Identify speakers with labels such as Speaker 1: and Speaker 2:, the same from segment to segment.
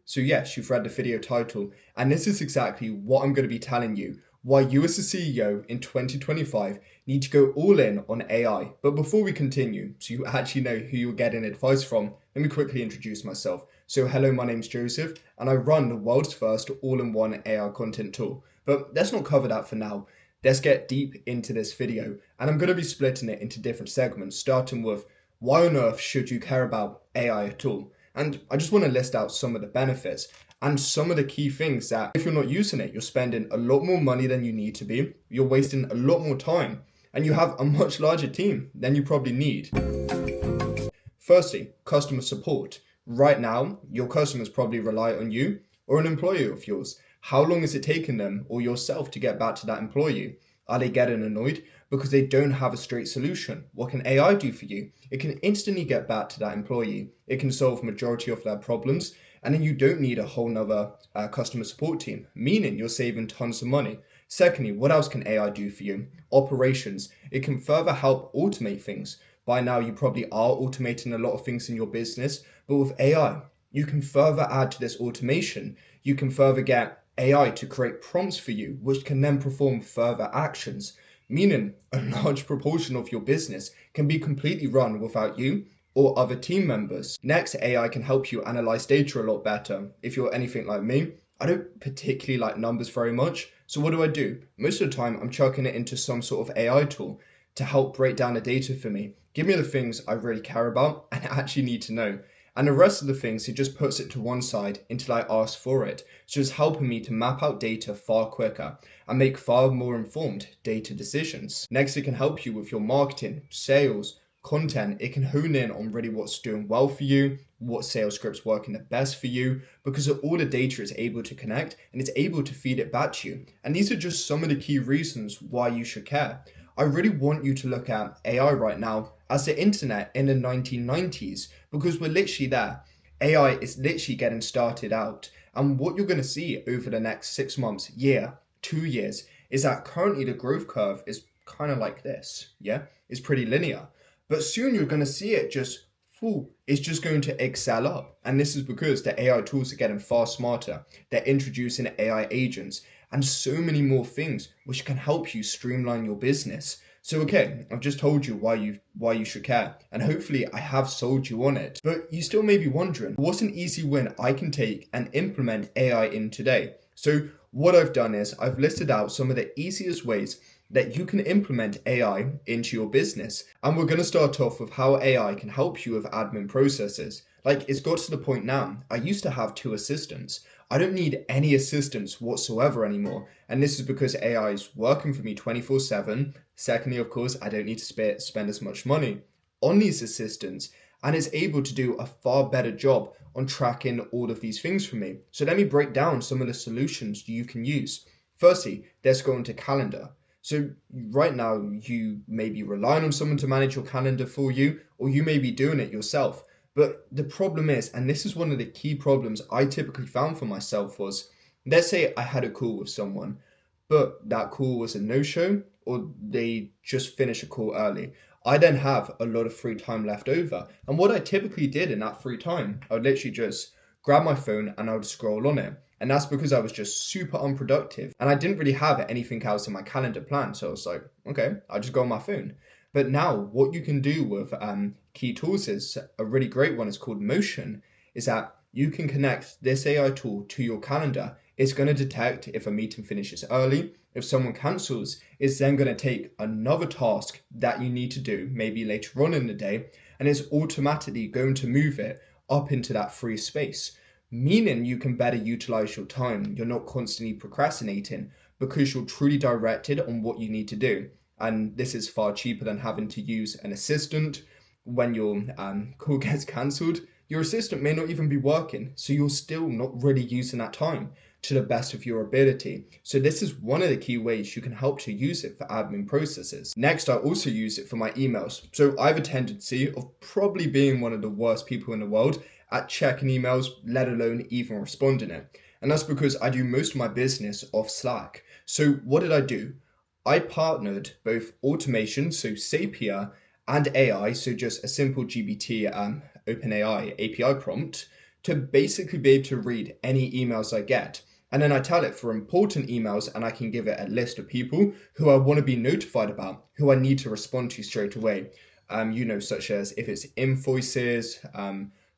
Speaker 1: So yes, you've read the video title, and this is exactly what I'm going to be telling you, why you as a CEO in 2025 need to go all in on AI. But before we continue, so you actually know who you're getting advice from, let me quickly introduce myself. So hello, my name's Joseph, and I run the world's first all-in-one AI content tool. But let's not cover that for now. Let's get deep into this video, and I'm going to be splitting it into different segments, starting with why on earth should you care about AI at all? And I just want to list out some of the benefits and some of the key things that if you're not using it, you're spending a lot more money than you need to be, you're wasting a lot more time, and you have a much larger team than you probably need. Firstly, customer support. Right now, your customers probably rely on you or an employee of yours. How long is it taking them or yourself to get back to that employee? Are they getting annoyed because they don't have a straight solution? What can AI do for you? It can instantly get back to that employee. It can solve majority of their problems, and then you don't need a whole nother customer support team, meaning you're saving tons of money. Secondly, what else can AI do for you? Operations. It can further help automate things. By now, you probably are automating a lot of things in your business, but with AI, you can further add to this automation. You can further get AI to create prompts for you, which can then perform further actions, meaning a large proportion of your business can be completely run without you or other team members. Next, AI can help you analyze data a lot better. If you're anything like me, I don't particularly like numbers very much, so what do? Most of the time, I'm chucking it into some sort of AI tool to help break down the data for me. Give me the things I really care about and actually need to know. And the rest of the things, it just puts it to one side until I ask for it. So it's helping me to map out data far quicker and make far more informed data decisions. Next, it can help you with your marketing, sales, content. It can hone in on really what's doing well for you, what sales scripts working the best for you, because all the data is able to connect and it's able to feed it back to you. And these are just some of the key reasons why you should care. I really want you to look at AI right now as the internet in the 1990s, because we're literally there. AI is literally getting started out. And what you're going to see over the next 6 months, year, 2 years, is that currently the growth curve is kind of like this. Yeah, it's pretty linear. But soon you're going to see it it's just going to excel up. And this is because the AI tools are getting far smarter. They're introducing AI agents and so many more things which can help you streamline your business. So okay, I've just told you why you should care, and hopefully I have sold you on it. But you still may be wondering, what's an easy win I can take and implement AI in today? So what I've done is I've listed out some of the easiest ways that you can implement AI into your business. And we're going to start off with how AI can help you with admin processes. Like, it's got to the point now, I used to have 2 assistants. I don't need any assistance whatsoever anymore. And this is because AI is working for me 24/7. Secondly, of course, I don't need to spend as much money on these assistants. And it's able to do a far better job on tracking all of these things for me. So let me break down some of the solutions you can use. Firstly, let's go into calendar. So right now, you may be relying on someone to manage your calendar for you, or you may be doing it yourself. But the problem is, and this is one of the key problems I typically found for myself was, let's say I had a call with someone, but that call was a no-show, or they just finished a call early. I then have a lot of free time left over. And what I typically did in that free time, I would literally just grab my phone and I would scroll on it. And that's because I was just super unproductive and I didn't really have anything else in my calendar planned. So I was like, okay, I'll just go on my phone. But now what you can do with key tools is a really great one. It's called Motion, is that you can connect this AI tool to your calendar. It's going to detect if a meeting finishes early. If someone cancels, it's then going to take another task that you need to do, maybe later on in the day, and it's automatically going to move it up into that free space, meaning you can better utilize your time. You're not constantly procrastinating because you're truly directed on what you need to do. And this is far cheaper than having to use an assistant. When your call gets cancelled, your assistant may not even be working, so you're still not really using that time to the best of your ability. So this is one of the key ways you can help to use it for admin processes. Next, I also use it for my emails. So I have a tendency of probably being one of the worst people in the world at checking emails, let alone even responding it. And that's because I do most of my business off Slack. So what did I do? I partnered both automation, so Zapier, and AI, so just a simple GPT OpenAI API prompt, to basically be able to read any emails I get. And then I tell it for important emails, and I can give it a list of people who I want to be notified about, who I need to respond to straight away. Such as if it's invoices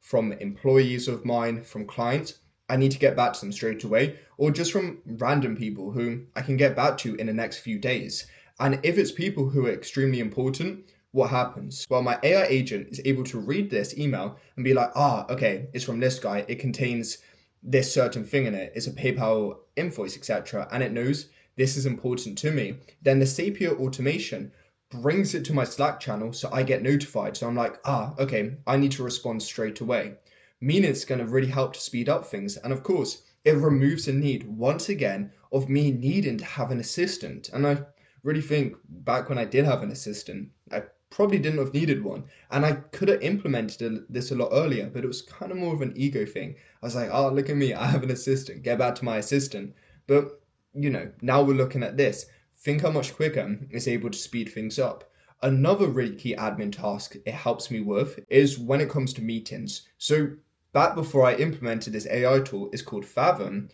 Speaker 1: from employees of mine, from clients, I need to get back to them straight away, or just from random people whom I can get back to in the next few days. And if it's people who are extremely important, what happens? Well, my AI agent is able to read this email and be like, okay, it's from this guy. It contains this certain thing in it. It's a PayPal invoice, etc. And it knows this is important to me. Then the Zapier automation brings it to my Slack channel so I get notified. So I'm like, okay, I need to respond straight away. Meaning it's going to really help to speed up things. And of course, it removes the need once again of me needing to have an assistant. And I really think back when I did have an assistant, I probably didn't have needed one. And I could have implemented this a lot earlier, but it was kind of more of an ego thing. I was like, look at me, I have an assistant, get back to my assistant. But, now we're looking at this. Think how much quicker it's able to speed things up. Another really key admin task it helps me with is when it comes to meetings. So back before I implemented this AI tool, it's called Fathom,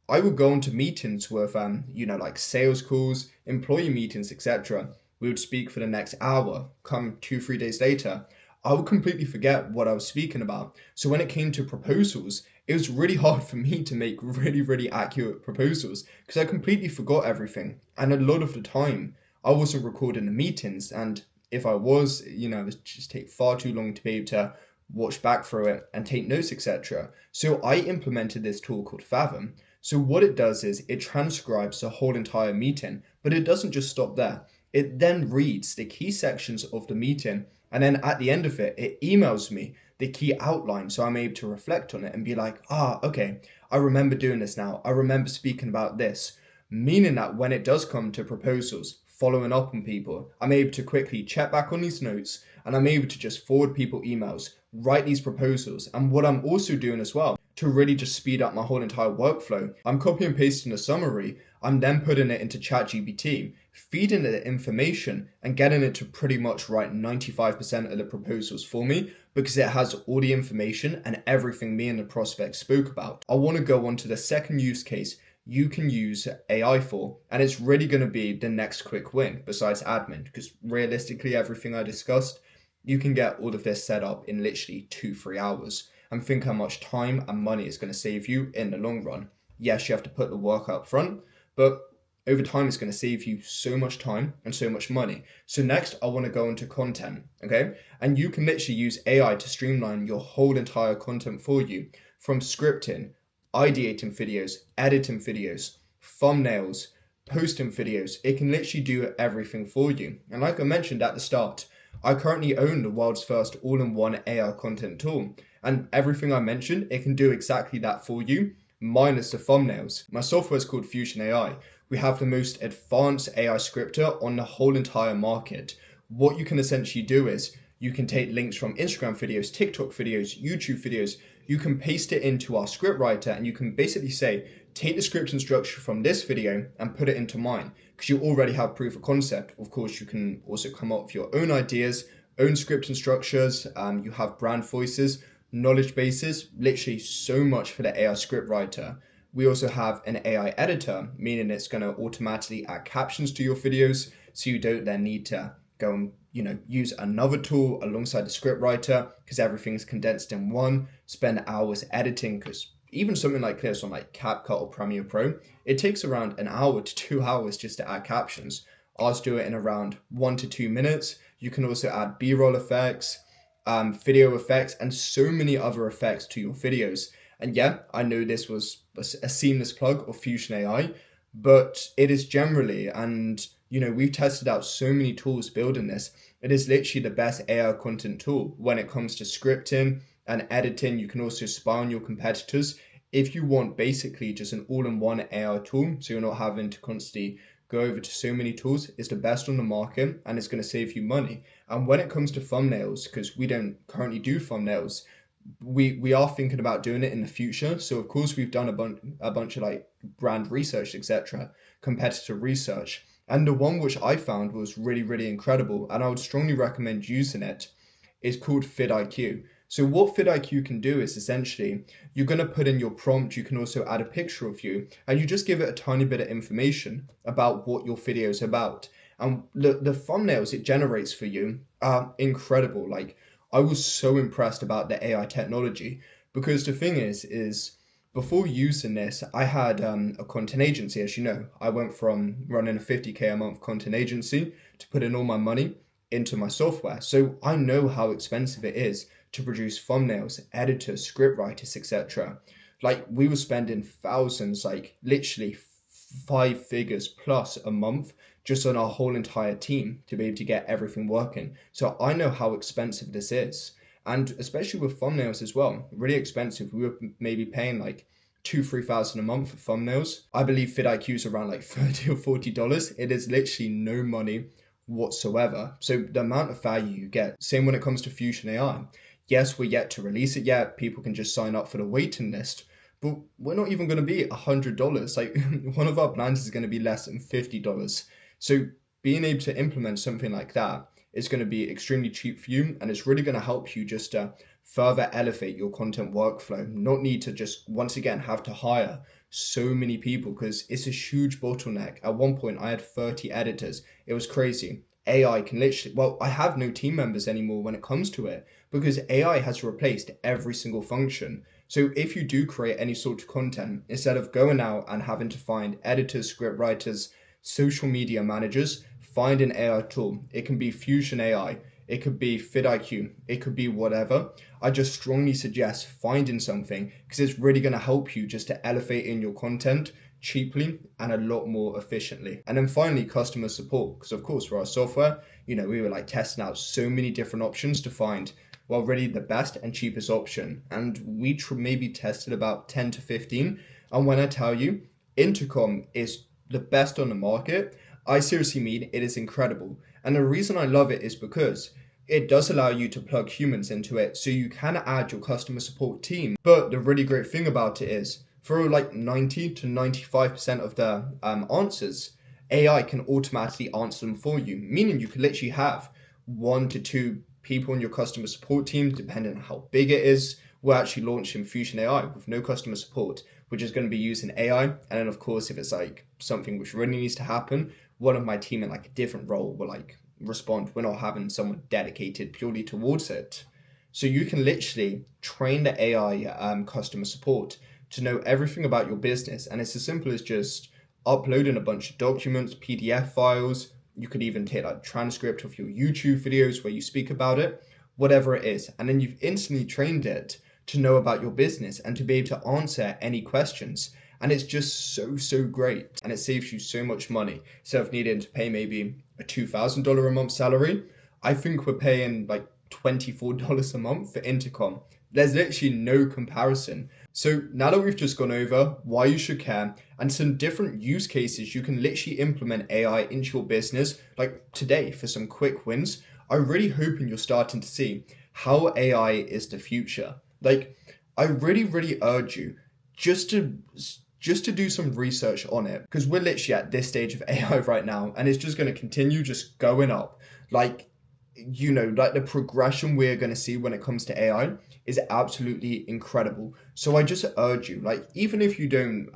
Speaker 1: I would go into meetings with, like sales calls, employee meetings, etc. We would speak for the next hour. Come 2-3 days later, I would completely forget what I was speaking about. So when it came to proposals, it was really hard for me to make really, really accurate proposals because I completely forgot everything. And a lot of the time, I wasn't recording the meetings. And if I was, it would just take far too long to be able to watch back through it and take notes, etc. So I implemented this tool called Fathom. So what it does is it transcribes the whole entire meeting, but it doesn't just stop there. It then reads the key sections of the meeting, and then at the end of it, it emails me the key outline so I'm able to reflect on it and be like, okay, I remember doing this now. I remember speaking about this. Meaning that when it does come to proposals, following up on people, I'm able to quickly check back on these notes and I'm able to just forward people emails, write these proposals. And what I'm also doing as well to really just speed up my whole entire workflow, I'm copy and pasting a summary. I'm then putting it into ChatGPT, feeding it the information and getting it to pretty much write 95% of the proposals for me because it has all the information and everything me and the prospect spoke about. I want to go on to the second use case you can use AI for, and it's really going to be the next quick win besides admin, because realistically everything I discussed, you can get all of this set up in literally 2-3 hours, and think how much time and money it's going to save you in the long run. Yes, you have to put the work up front, but over time it's going to save you so much time and so much money. So next I want to go into content, okay? And you can literally use AI to streamline your whole entire content for you, from scripting, ideating videos, editing videos, thumbnails, posting videos. It can literally do everything for you. And like I mentioned at the start, I currently own the world's first all-in-one AI content tool. And everything I mentioned, it can do exactly that for you, minus the thumbnails. My software is called Fusion AI. We have the most advanced AI scripter on the whole entire market. What you can essentially do is you can take links from Instagram videos, TikTok videos, YouTube videos. You can paste it into our scriptwriter and you can basically say, take the scripting structure from this video and put it into mine, because you already have proof of concept. Of course, you can also come up with your own ideas, own scripting structures. You have brand voices, knowledge bases, literally so much for the AI scriptwriter. We also have an AI editor, meaning it's going to automatically add captions to your videos, so you don't then need to go and use another tool alongside the scriptwriter, because everything's condensed in one. Spend hours editing, because even something like this on like CapCut or Premiere Pro, it takes around an hour to 2 hours just to add captions. Ours do it in around 1 to 2 minutes. You can also add B-roll effects, video effects, and so many other effects to your videos. And yeah, I know this was a seamless plug of Fusion AI, but it is generally, and we've tested out so many tools building this. It is literally the best AI content tool when it comes to scripting and editing. You can also spy on your competitors if you want basically just an all-in-one AI tool, so you're not having to constantly go over to so many tools. It's the best on the market and it's going to save you money. And when it comes to thumbnails, because we don't currently do thumbnails, we are thinking about doing it in the future. So of course we've done a bunch of like brand research, etc., competitor research. And the one which I found was really, really incredible, and I would strongly recommend using it, is called vidIQ. So what vidIQ can do is essentially you're going to put in your prompt. You can also add a picture of you, and you just give it a tiny bit of information about what your video is about. And the thumbnails it generates for you are incredible. Like, I was so impressed about the AI technology, because the thing is before using this, I had a content agency. As you know, I went from running a 50K a month content agency to putting all my money into my software. So I know how expensive it is to produce thumbnails, editors, script writers, etc. Like, we were spending thousands, like literally 5 figures plus a month just on our whole entire team to be able to get everything working. So I know how expensive this is. And especially with thumbnails as well, really expensive. We were maybe paying like 2,000-3,000 a month for thumbnails. I believe vidIQ is around like $30 or $40. It is literally no money whatsoever. So the amount of value you get, same when it comes to Fusion AI. Yes, we're yet to release it yet. People can just sign up for the waiting list, but we're not even going to be $100. Like, one of our plans is going to be less than $50. So being able to implement something like that is going to be extremely cheap for you, and it's really going to help you just further elevate your content workflow. Not need to just once again have to hire so many people, because it's a huge bottleneck. At one point I had 30 editors. It was crazy. AI can literally, well, I have no team members anymore when it comes to it, because AI has replaced every single function. So if you do create any sort of content, instead of going out and having to find editors, script writers, social media managers, find an AI tool. It can be Fusion AI, it could be vidIQ, it could be whatever. I just strongly suggest finding something, because it's really going to help you just to elevate in your content cheaply and a lot more efficiently. And then finally, customer support, because of course for our software, we were like testing out so many different options to find, well, really the best and cheapest option. And we maybe tested about 10 to 15. And when I tell you, Intercom is the best on the market, I seriously mean it is incredible. And the reason I love it is because it does allow you to plug humans into it, so you can add your customer support team. But the really great thing about it is, for like 90 to 95% of the answers, AI can automatically answer them for you, meaning you can literally have 1 to 2 people on your customer support team, depending on how big it is. We're actually launching Fusion AI with no customer support, which is going to be using AI. And then of course, if it's like something which really needs to happen, one of my team in like a different role will like respond. We're not having someone dedicated purely towards it. So you can literally train the AI customer support to know everything about your business. And it's as simple as just uploading a bunch of documents, PDF files. You could even take like transcript of your YouTube videos where you speak about it, whatever it is. And then you've instantly trained it to know about your business and to be able to answer any questions. And it's just so great. And it saves you so much money. Instead of needing to pay maybe a $2,000 a month salary, I think we're paying like $24 a month for Intercom. There's literally no comparison. So now that we've just gone over why you should care and some different use cases you can literally implement AI into your business, like today for some quick wins, I'm really hoping you're starting to see how AI is the future. Like, I really urge you just to do some research on it, because we're literally at this stage of AI right now, and it's just going to continue just going up. Like, like the progression we're going to see when it comes to AI is absolutely incredible. So I just urge you, like, even if you don't,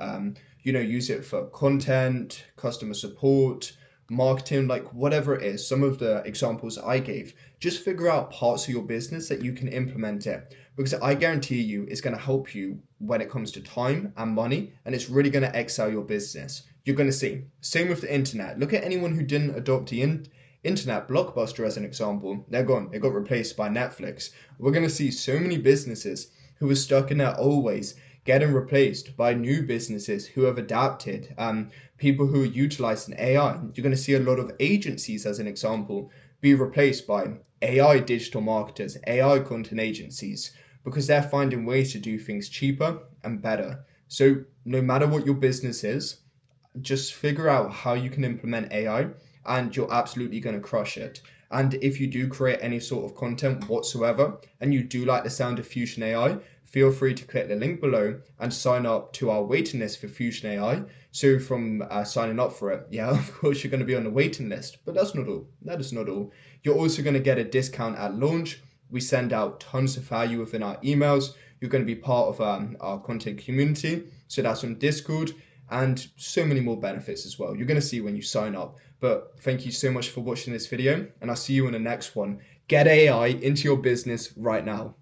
Speaker 1: use it for content, customer support, marketing, like whatever it is, some of the examples I gave, just figure out parts of your business that you can implement it, because I guarantee you it's going to help you when it comes to time and money, and it's really going to excel your business. You're going to see. Same with the internet. Look at anyone who didn't adopt the internet. Blockbuster as an example. They're gone. They got replaced by Netflix. We're going to see so many businesses who were stuck in their old ways getting replaced by new businesses who have adapted, people who are utilizing AI. You're going to see a lot of agencies, as an example, be replaced by AI digital marketers, AI content agencies, because they're finding ways to do things cheaper and better. So no matter what your business is, just figure out how you can implement AI, and you're absolutely going to crush it. And if you do create any sort of content whatsoever, and you do like the sound of Fusion AI, feel free to click the link below and sign up to our waiting list for Fusion AI. So from signing up for it, yeah, of course you're going to be on the waiting list, but that's not all. That is not all. You're also going to get a discount at launch, We send out tons of value within our emails. You're going to be part of our content community. So that's on Discord, and so many more benefits as well. You're going to see when you sign up. But thank you so much for watching this video, and I'll see you in the next one. Get AI into your business right now.